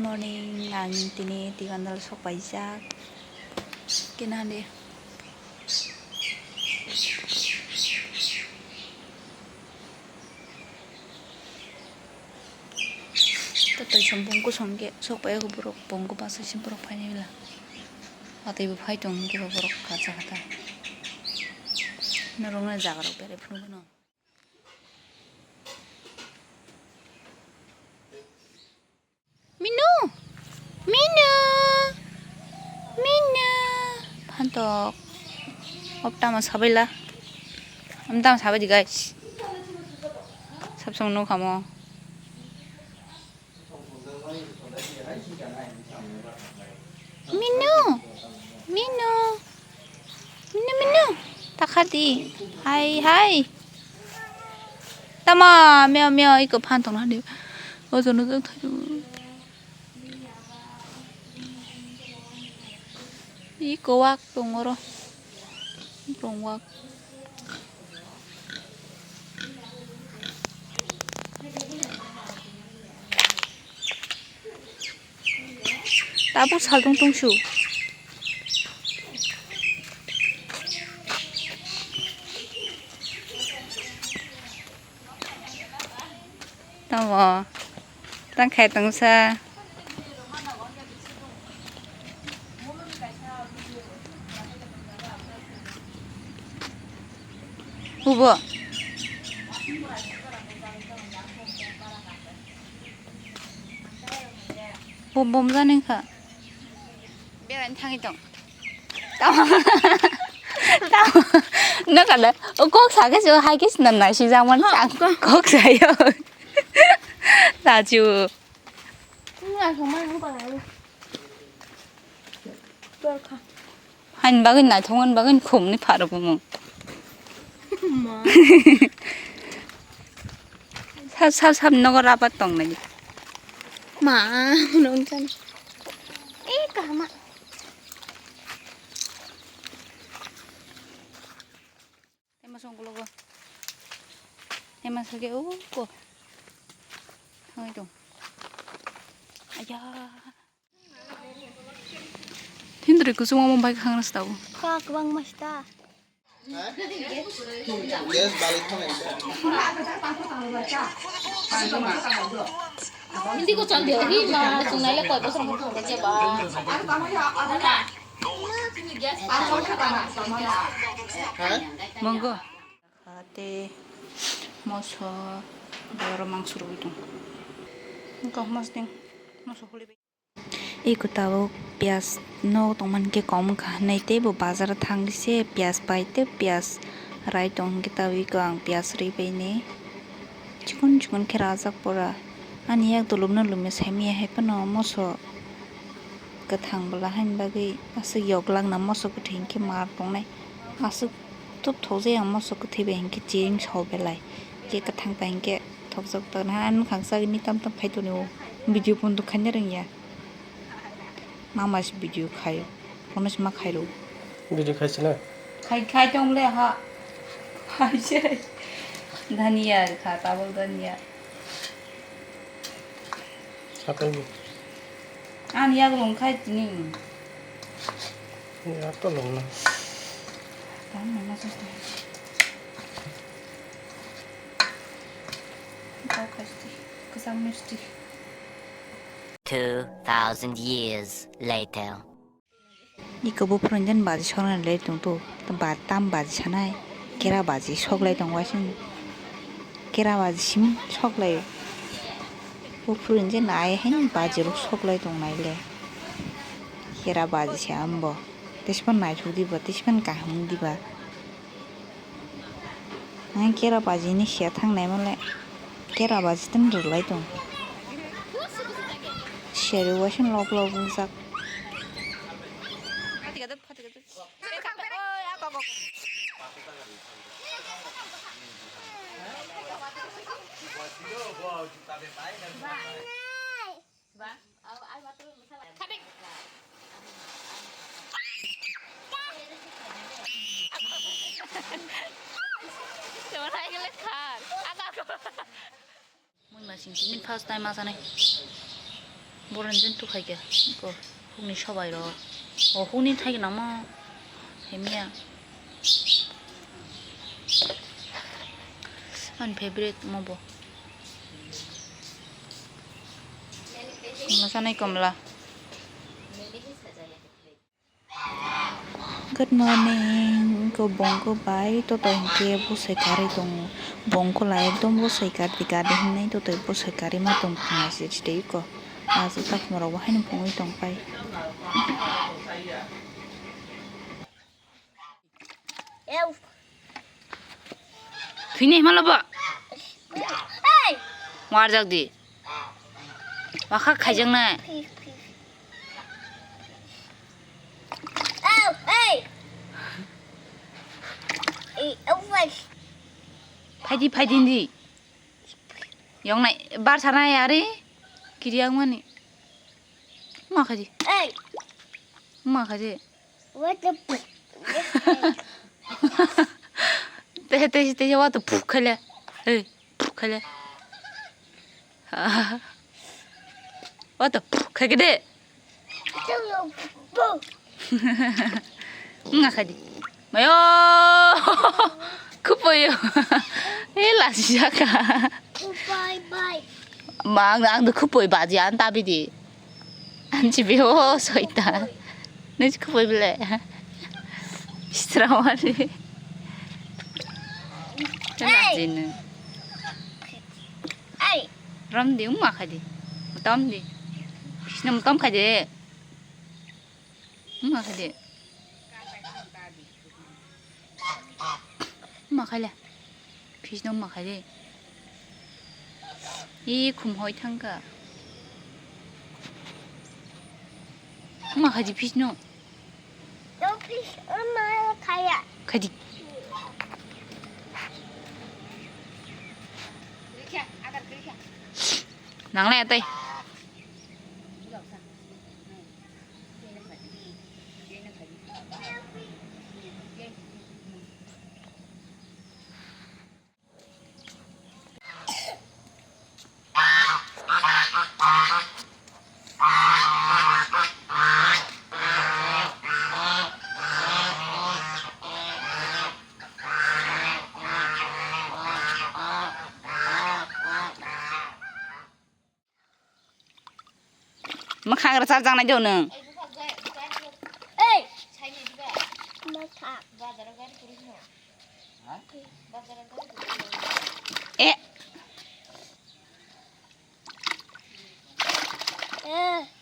morning. Ang tinitigan dal sok paisak. Kinahandi. Totoy sambung ko songge sok paya ko buruk bongko pasa sim buruk pani bila. Ate ibu pai tong ke buruk kaca kata. Narongna jagarok bere phunu no. Minu! Minu! Minu! Pantok. Optama sabila. Amtama sabadi guys. Sabsong no kamo. Minu! Minu! Minu Minu! Takati. Hai hai. Tama meow meow 이거 판통 하네. 어저는 좀 타요. 이거 왁 동어로. 동왁. 나부 살동동슈. Tama. Tang khai tang sa. Ubo. Bom zaning kha. Biaran thangi dong. Tama. Tama. Nó cả đấy. Quốc xả cái hai cái nằm này xí ra món chẳng quốc xả rồi. Là chưa. 한 박은 나 동안 박은 곰니 바르고 뭐. 삽 너가 라봤던 거지. 마, 농장. 이까 마. Em xong cô em mà sao cái ú cô hơi đúng 아야 힘들어 그 중 한번 바이크 하나 쓰다고 까 그방 맛있다. Hindi ko chọn điều hi mà chúng này là quậy bớt xong không cái bà. 뭔가 가대 뭐서 여러 망수로 이동 그러니까 마스팅 뭐서 홀리베 이거 타고 प्याज नो तो मन के कम खाने ते वो बाजार थांग से प्याज पाइते प्याज राई तो उनके तवी को आंग प्याज री पे ने चिकन चिकन के राजा पड़ा अनि एक तो लुमना लुमे सेमी है पर ना मोसो कथांग बला हन बागी असु योगलांग ना मोसो को ठेंग के मार पोंगने असु तो थोजे हम मोसो को थे बेंग के चेंग छौ बेलाई के कथांग बेंग के थोक जक तो ना अन खांसा नि तम तम फाइतो ने वीडियो पन तो खन्ने रंगिया मामास वीडियो खायो पनस मा खाइरो वीडियो खाइछ ना खाइ तंगले हा खाइसे धनिया खाता बोल धनिया सातैनि आन याग लं खाइतिनि या तो लंना दाम मा सस्ते 다 खाइति गोजां मिस्टि 2,000 years later. 이거 뭐 프렌전 바지 전화를 내 정도 땀 바지 차나이 계라 바지 속래 동와신 계라 바지 심 속래 뭐 프렌전 아예 행 바지로 속래 동나이래 계라 바지 샴보 대시번 나이 주디바 대시번 가흥디바 난 계라 바지니 시야 탕나이 몰래 계라 바지 뜸 들라이 동 시야를 와신 로블로 분삭 Mình mà xin xin first time mà sao này 뭐란전 또 가게 이거 홍니 셔봐이러 홍니 타기 나마 재미야 아니 페브릿 뭐보 검라 사나이 검라 Good morning ko bongko bai to to hinke bo sekari dong bongko la ekdom bo sekari digade hinai to to bo sekari ma tong phasi chitei ko azu tak maro wa hain pongoi tong pai Eu. Phine malaba Hey. war jak di wa kha khaijang na Peace, peace. Oh, hey. Hey, over. 파이디 파이디인디 영나 bar sana yare kiriyang mani ma khaji Hey. ma khaji What the? te wa to phuk khale hey phuk khale wa to phuk khage de nga khaji mayo kupoyo ela siaka Bye, bye. mang ang de kupoy ba ji an ta bi di an ji bewo so ita ne ji kupoy bile 시트라와리 짠지는 Hey. 람디 엄마 가지 땀디 시는 땀 가지 엄마 가지 엄마 갈래 비시는 엄마 가지 이 곰호이 탄가 엄마 가지 비시는 No fish on my kayak. 가지 nắng lẹ tay mà khang ra sao răng này đâu nè Hey. My cat. 에 Yeah.